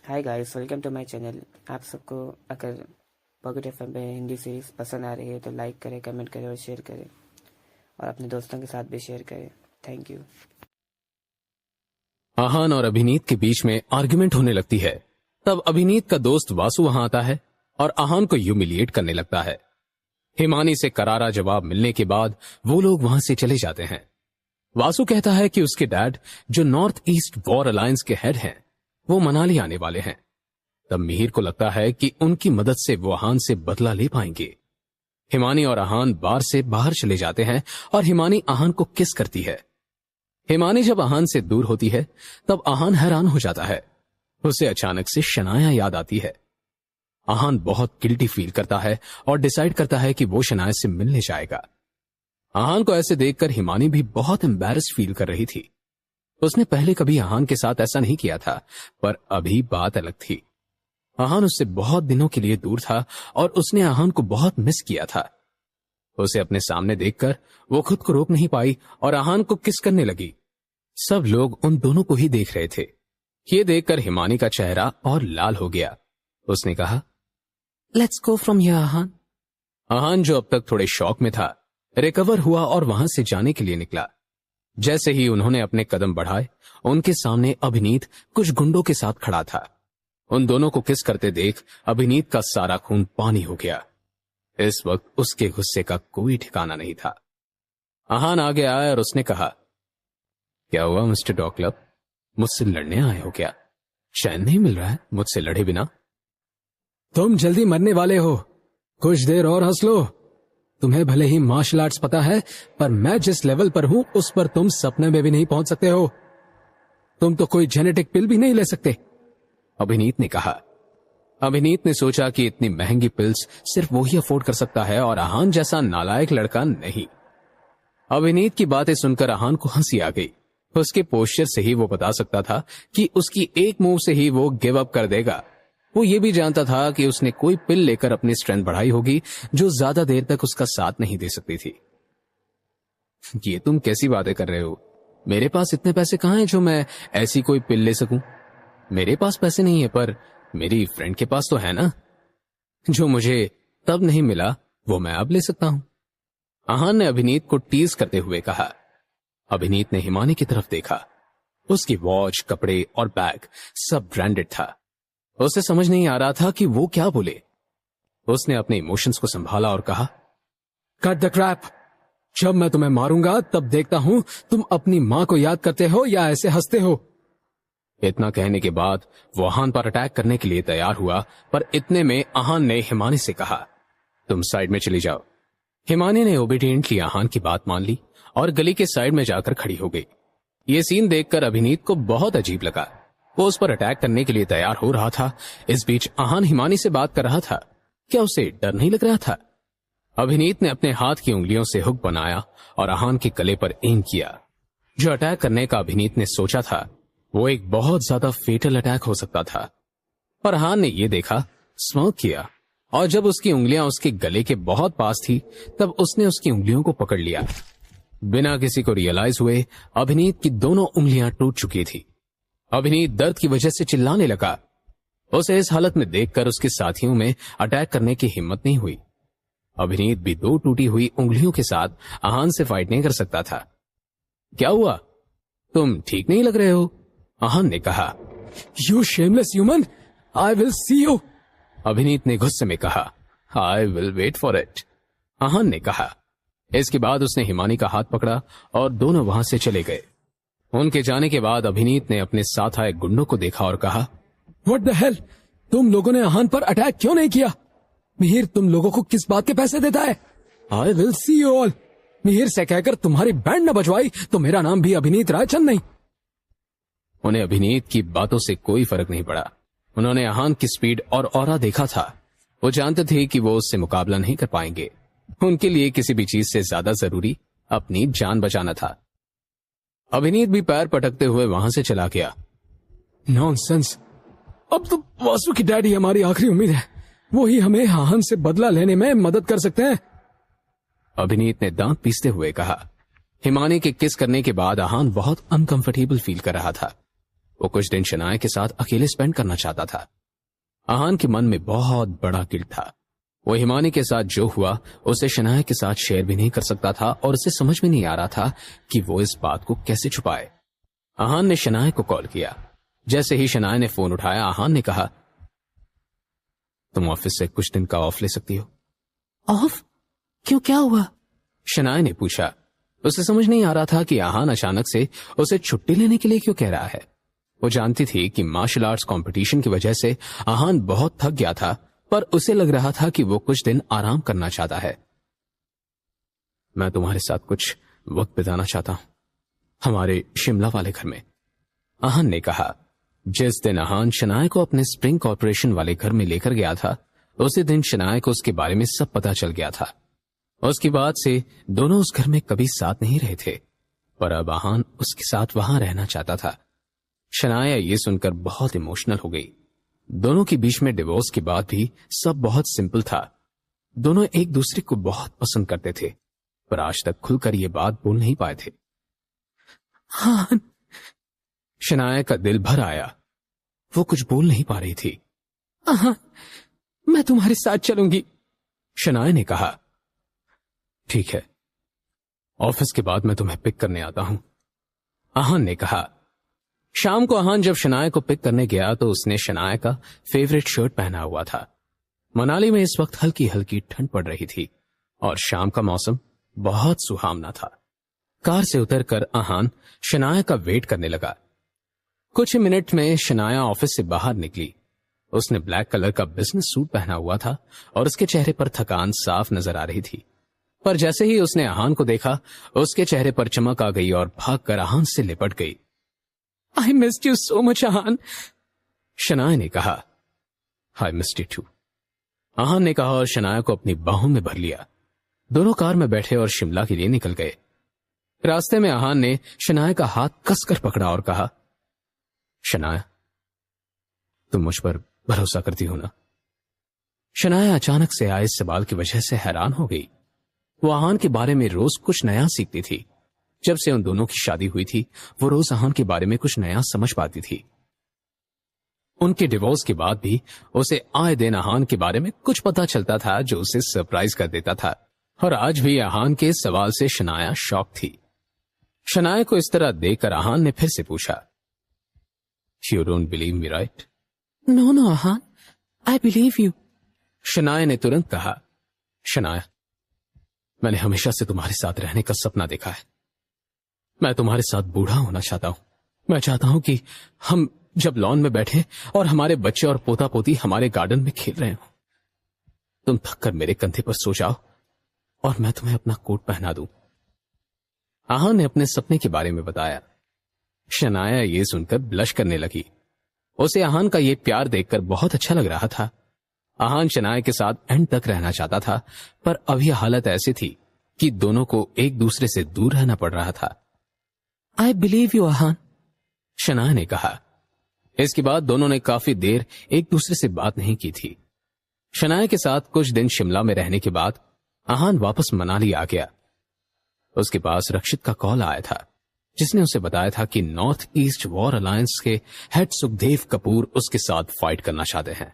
Hi guys, welcome to my channel. आप सबको अगर पॉकेट एफएम पे हिंदी सीरीज पसंद आ रही है तो लाइक करें, कमेंट करें और शेयर करें, और अपने दोस्तों के साथ भी शेयर करें। Thank you. आहान और अभिनीत के बीच में आर्ग्यूमेंट होने लगती है। तब अभिनीत का दोस्त वासु वहां आता है और आहान को ह्यूमिलिएट करने लगता है। हिमानी से करारा जवाब मिलने के बाद वो लोग वहां से चले जाते हैं। वासु कहता है कि उसके डैड, जो नॉर्थ ईस्ट वॉर अलायंस के हेड हैं, वो मनाली आने वाले हैं। तब मिहिर को लगता है कि उनकी मदद से वो आहान से बदला ले पाएंगे। हिमानी और आहान बार से बाहर चले जाते हैं और हिमानी आहान को किस करती है। हिमानी जब आहान से दूर होती है तब आहान हैरान हो जाता है। उसे अचानक से शनाया याद आती है। आहान बहुत गिल्टी फील करता है और डिसाइड करता है कि वो शनाया से मिलने जाएगा। आहान को ऐसे देखकर हिमानी भी बहुत एम्बैरेस फील कर रही थी। उसने पहले कभी आहान के साथ ऐसा नहीं किया था, पर अभी बात अलग थी। आहान उससे बहुत दिनों के लिए दूर था और उसने आहान को बहुत मिस किया था। उसे अपने सामने देखकर वो खुद को रोक नहीं पाई और आहान को किस करने लगी। सब लोग उन दोनों को ही देख रहे थे। ये देखकर हिमानी का चेहरा और लाल हो गया। उसने कहा, लेट्स गो फ्रॉम हियर आहान। आहान, जो अब तक थोड़े शॉक में था, रिकवर हुआ और वहां से जाने के लिए निकला। जैसे ही उन्होंने अपने कदम बढ़ाए, उनके सामने अभिनीत कुछ गुंडों के साथ खड़ा था। उन दोनों को किस करते देख अभिनीत का सारा खून पानी हो गया। इस वक्त उसके गुस्से का कोई ठिकाना नहीं था। आहान आगे आया और उसने कहा, क्या हुआ मिस्टर डॉकलब, मुझसे लड़ने आए हो क्या? चैन नहीं मिल रहा है मुझसे लड़े बिना? तुम जल्दी मरने वाले हो, कुछ देर और हंस लो। तुम्हें भले ही मार्शल आर्ट्स पता है, पर मैं जिस लेवल पर हूं उस पर तुम सपने में भी नहीं पहुंच सकते हो। तुम तो कोई जेनेटिक पिल भी नहीं ले सकते, अभिनीत ने कहा। अभिनीत ने सोचा कि इतनी महंगी पिल्स सिर्फ वो ही अफोर्ड कर सकता है और आहान जैसा नालायक लड़का नहीं। अभिनीत की बातें सुनकर आहान को हंसी आ गई। उसके पोस्चर से ही वो बता सकता था कि उसकी एक मूव से ही वो गिव अप कर देगा। वो ये भी जानता था कि उसने कोई पिल लेकर अपनी स्ट्रेंथ बढ़ाई होगी जो ज्यादा देर तक उसका साथ नहीं दे सकती थी। ये तुम कैसी बातें कर रहे हो? मेरे पास इतने पैसे कहां हैं जो मैं ऐसी कोई पिल ले सकूं? मेरे पास पैसे नहीं है, पर मेरी फ्रेंड के पास तो है ना। जो मुझे तब नहीं मिला वो मैं अब ले सकता हूं। आहान ने अभिनीत को टीज करते हुए कहा। अभिनीत ने हिमानी की तरफ देखा। उसकी वॉच, कपड़े और बैग सब ब्रांडेड था। उसे समझ नहीं आ रहा था कि वो क्या बोले। उसने अपने इमोशंस को संभाला और कहा, कट द क्रैप। जब मैं तुम्हें मारूंगा तब देखता हूं तुम अपनी मां को याद करते हो या ऐसे हंसते हो। इतना कहने के बाद वो आहान पर अटैक करने के लिए तैयार हुआ, पर इतने में आहान ने हिमानी से कहा, तुम साइड में चली जाओ। हिमानी ने ओबीडियंटली आहान की बात मान ली और गली के साइड में जाकर खड़ी हो गई। ये सीन देखकर अभिनीत को बहुत अजीब लगा। वो उस पर अटैक करने के लिए तैयार हो रहा था। इस बीच आहान हिमानी से बात कर रहा था। क्या उसे डर नहीं लग रहा था? अभिनीत ने अपने हाथ की उंगलियों से हुक बनाया और आहान के गले पर एम किया। जो अटैक करने का अभिनीत ने सोचा था वो एक बहुत ज्यादा फेटल अटैक हो सकता था, पर आहान ने यह देखा, स्मर्क किया, और जब उसकी उंगलियां उसके गले के बहुत पास थी तब उसने उसकी उंगलियों को पकड़ लिया। बिना किसी को रियलाइज हुए अभिनीत की दोनों उंगलियां टूट चुकी थी। अभिनीत दर्द की वजह से चिल्लाने लगा। उसे इस हालत में देखकर उसके साथियों में अटैक करने की हिम्मत नहीं हुई। अभिनीत भी दो टूटी हुई उंगलियों के साथ आहान से फाइट नहीं कर सकता था। क्या हुआ? तुम ठीक नहीं लग रहे हो, आहान ने कहा। You shameless human, I will see you. Abhineet ने गुस्से में कहा। I will wait for it, Aahan ने कहा। इसके बाद उसने हिमानी का हाथ पकड़ा और दोनों वहां से चले गए। उनके जाने के बाद अभिनीत ने अपने साथ आए गुंडों को देखा और कहा, व्हाट द हेल, तुम लोगों ने आहान पर अटैक क्यों नहीं किया? मिहिर तुम लोगों को किस बात के पैसे देता है? आई will see you all. Mihir से कहकर तुम्हारी बैंड न बजवाई तो मेरा नाम भी अभिनीत रायचंद नहीं। उन्हें अभिनीत की बातों से कोई फर्क नहीं पड़ा। उन्होंने आहान की स्पीड और ऑरा देखा था। वो जानते थे कि वो उससे मुकाबला नहीं कर पाएंगे। उनके लिए किसी भी चीज से ज्यादा जरूरी अपनी जान बचाना था। अभिनीत भी पैर पटकते हुए वहां से चला गया। नॉनसेंस, अब तो वासु की डैडी हमारी आखिरी उम्मीद है। वो ही हमें आहान से बदला लेने में मदद कर सकते हैं, अभिनीत ने दांत पीसते हुए कहा। हिमानी के किस करने के बाद आहान बहुत अनकंफर्टेबल फील कर रहा था। वो कुछ दिन शनाया के साथ अकेले स्पेंड करना चाहता था। आहान के मन में बहुत बड़ा गिल्ट था। वो हिमानी के साथ जो हुआ उसे शनाया के साथ शेयर भी नहीं कर सकता था और उसे समझ में नहीं आ रहा था कि वो इस बात को कैसे छुपाए। आहान ने शनाया को कॉल किया। जैसे ही शनाया ने फोन उठाया, आहान ने कहा, तुम ऑफिस से कुछ दिन का ऑफ ले सकती हो। ऑफ? क्यों, क्या हुआ? शनाया ने पूछा। उसे समझ नहीं आ रहा था कि आहान अचानक से उसे छुट्टी लेने के लिए क्यों कह रहा है। वो जानती थी कि मार्शल आर्ट्स कंपटीशन की वजह से आहान बहुत थक गया था, पर उसे लग रहा था कि वो कुछ दिन आराम करना चाहता है। मैं तुम्हारे साथ कुछ वक्त बिताना चाहता हूं, हमारे शिमला वाले घर में, आहान ने कहा। जिस दिन आहान शनाया को अपने स्प्रिंग कॉर्पोरेशन वाले घर में लेकर गया था, उसी दिन शनाया को उसके बारे में सब पता चल गया था। उसके बाद से दोनों उस घर में कभी साथ नहीं रहे थे, पर अब आहान उसके साथ वहां रहना चाहता था। शनाया ये सुनकर बहुत इमोशनल हो गई। दोनों के बीच में डिवोर्स के बाद भी सब बहुत सिंपल था। दोनों एक दूसरे को बहुत पसंद करते थे, पर आज तक खुलकर ये बात बोल नहीं पाए थे। हाँ, शनाया का दिल भर आया। वो कुछ बोल नहीं पा रही थी। हाँ, मैं तुम्हारे साथ चलूंगी, शनाया ने कहा। ठीक है, ऑफिस के बाद मैं तुम्हें पिक करने आता हूं, आहान ने कहा। शाम को आहान जब शनाया को पिक करने गया तो उसने शनाया का फेवरेट शर्ट पहना हुआ था। मनाली में इस वक्त हल्की हल्की ठंड पड़ रही थी और शाम का मौसम बहुत सुहावना था। कार से उतरकर आहान शनाया का वेट करने लगा। कुछ ही मिनट में शनाया ऑफिस से बाहर निकली। उसने ब्लैक कलर का बिजनेस सूट पहना हुआ था और उसके चेहरे पर थकान साफ नजर आ रही थी। पर जैसे ही उसने आहान को देखा, उसके चेहरे पर चमक आ गई और भागकर आहान से लिपट गई। I missed you so much Aahan, Shanaya ने कहा। I missed you too, Aahan ने कहा और शनाया को अपनी बाहों में भर लिया। दोनों कार में बैठे और शिमला के लिए निकल गए। रास्ते में आहान ने शनाया का हाथ कसकर पकड़ा और कहा, शनाया, तुम मुझ पर भरोसा करती हो ना? शनाया अचानक से आए इस सवाल की वजह से हैरान हो गई। वो आहान के बारे में रोज कुछ नया सीखती थी। जब से उन दोनों की शादी हुई थी, वो रोज आहान के बारे में कुछ नया समझ पाती थी। उनके डिवोर्स के बाद भी उसे आए दिन आहान के बारे में कुछ पता चलता था जो उसे सरप्राइज कर देता था। और आज भी आहान के सवाल से शनाया शॉक थी। शनाया को इस तरह देखकर आहान ने फिर से पूछा, you don't believe me right? No no Aahan, I believe you, Shanaya ने तुरंत कहा। शनाया, मैंने हमेशा से तुम्हारे साथ रहने का सपना देखा है। मैं तुम्हारे साथ बूढ़ा होना चाहता हूं। मैं चाहता हूं कि हम जब लॉन में बैठे और हमारे बच्चे और पोता पोती हमारे गार्डन में खेल रहे हो, तुम थककर मेरे कंधे पर सो जाओ और मैं तुम्हें अपना कोट पहना दूं। आहान ने अपने सपने के बारे में बताया। शनाया ये सुनकर ब्लश करने लगी। उसे आहान का ये प्यार देखकर बहुत अच्छा लग रहा था। आहान शनाया के साथ एंड तक रहना चाहता था, पर अभी हालत ऐसी थी कि दोनों को एक दूसरे से दूर रहना पड़ रहा था। आई बिलीव यू आहान, शनाया ने कहा। इसके बाद दोनों ने काफी देर एक दूसरे से बात नहीं की थी। शनाया के साथ कुछ दिन शिमला में रहने के बाद आहान वापस मनाली आ गया। उसके पास रक्षित का कॉल आया था, जिसने उसे बताया था कि नॉर्थ ईस्ट वॉर अलायंस के हेड सुखदेव कपूर उसके साथ फाइट करना चाहते हैं।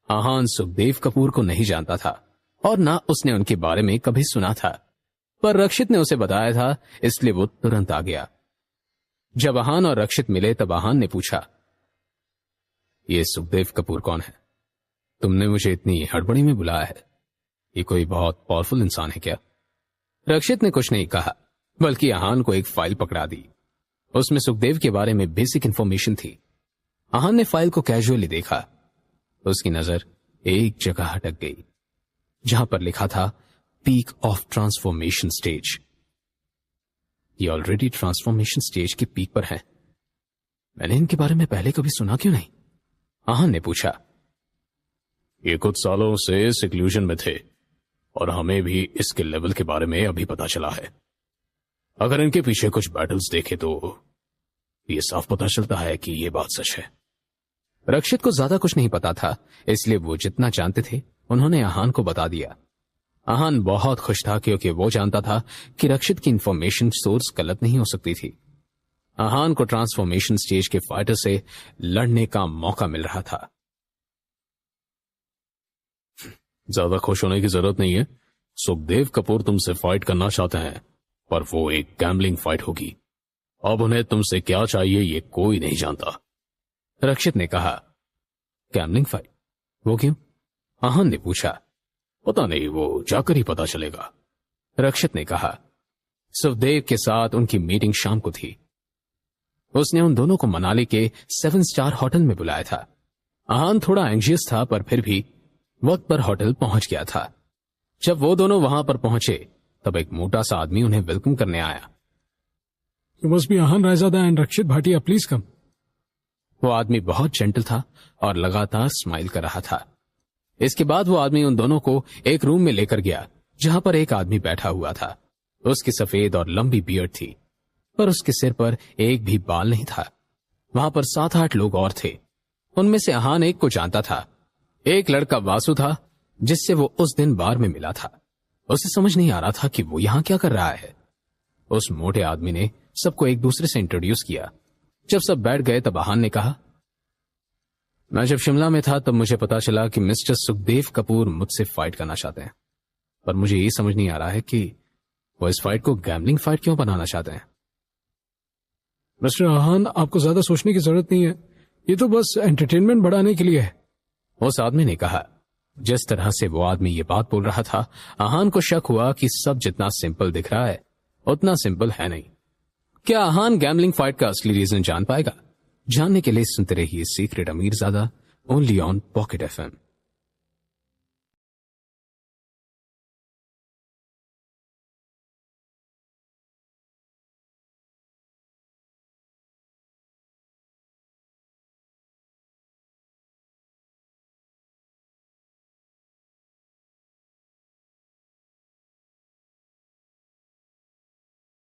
आहान सुखदेव कपूर को नहीं जानता था और ना उसने उनके बारे में कभी सुना था, पर रक्षित ने उसे बताया था, इसलिए वो तुरंत आ गया। जब आहान और रक्षित मिले तब आहान ने पूछा, ये सुखदेव कपूर कौन है? तुमने मुझे इतनी हड़बड़ी में बुलाया है, ये कोई बहुत पावरफुल इंसान है क्या? रक्षित ने कुछ नहीं कहा, बल्कि आहान को एक फाइल पकड़ा दी। उसमें सुखदेव के बारे में बेसिक इंफॉर्मेशन थी। आहान ने फाइल को कैजुअली देखा। उसकी नजर एक जगह अटक गई, जहां पर लिखा था पीक ऑफ ट्रांसफॉर्मेशन स्टेज। ये ऑलरेडी ट्रांसफॉर्मेशन स्टेज के पीक पर है। मैंने इनके बारे में पहले कभी सुना क्यों नहीं? आहान ने पूछा। ये कुछ सालों से सिक्लूजन में थे और हमें भी इसके लेवल के बारे में अभी पता चला है। अगर इनके पीछे कुछ बैटल्स देखे तो ये साफ पता चलता है कि ये बात सच है। रक्षित को ज्यादा कुछ नहीं पता था, इसलिए वो जितना जानते थे उन्होंने आहान को बता दिया। आहान बहुत खुश था क्योंकि वो जानता था कि रक्षित की इंफॉर्मेशन सोर्स गलत नहीं हो सकती थी। आहान को ट्रांसफॉर्मेशन स्टेज के फाइटर से लड़ने का मौका मिल रहा था। ज्यादा खुश होने की जरूरत नहीं है। सुखदेव कपूर तुमसे फाइट करना चाहते हैं, पर वो एक गैम्बलिंग फाइट होगी। अब उन्हें तुमसे क्या चाहिए ये कोई नहीं जानता। रक्षित ने कहा। Gambling fight? वो क्यों? आहान ने पूछा। पता नहीं, वो जाकर ही पता चलेगा। रक्षित ने कहा। सुखदेव के साथ उनकी मीटिंग शाम को थी। उसने उन दोनों को मनाली के 7 स्टार होटल में बुलाया था। आहान थोड़ा एंग्जियस था, पर फिर भी वक्त पर होटल पहुंच गया था। जब वो दोनों वहां पर पहुंचे तब एक मोटा सा आदमी उन्हें वेलकम करने आया। You must be Ahan Raizada and Rakshit Bhatia, please come. वो आदमी बहुत जेंटल था और लगातार स्माइल कर रहा था। इसके बाद वो आदमी उन दोनों को एक रूम में लेकर गया जहां पर एक आदमी बैठा हुआ था। उसकी सफेद और लंबी बियर्ड थी, पर उसके सिर पर एक भी बाल नहीं था। वहां पर 7-8 लोग और थे। उनमें से आहान एक को जानता था। एक लड़का वासु था जिससे वो उस दिन बार में मिला था। उसे समझ नहीं आ रहा था कि वो यहां क्या कर रहा है। उस मोटे आदमी ने सबको एक दूसरे से इंट्रोड्यूस किया। जब सब बैठ गए तब आहान ने कहा, मैं जब शिमला में था तब मुझे पता चला कि मिस्टर सुखदेव कपूर मुझसे फाइट करना चाहते हैं, पर मुझे ये समझ नहीं आ रहा है कि वो इस फाइट को गैम्बलिंग फाइट क्यों बनाना चाहते हैं। मिस्टर आहान, आपको ज्यादा सोचने की जरूरत नहीं है। ये तो बस एंटरटेनमेंट बढ़ाने के लिए है। उस आदमी ने कहा। जिस तरह से वो आदमी ये बात बोल रहा था, आहान को शक हुआ कि सब जितना सिंपल दिख रहा है उतना सिंपल है नहीं। क्या आहान गैम्बलिंग फाइट का असली रीजन जान पाएगा? जानने के लिए सुनते रहिए secret Amirzada, only on pocket FM।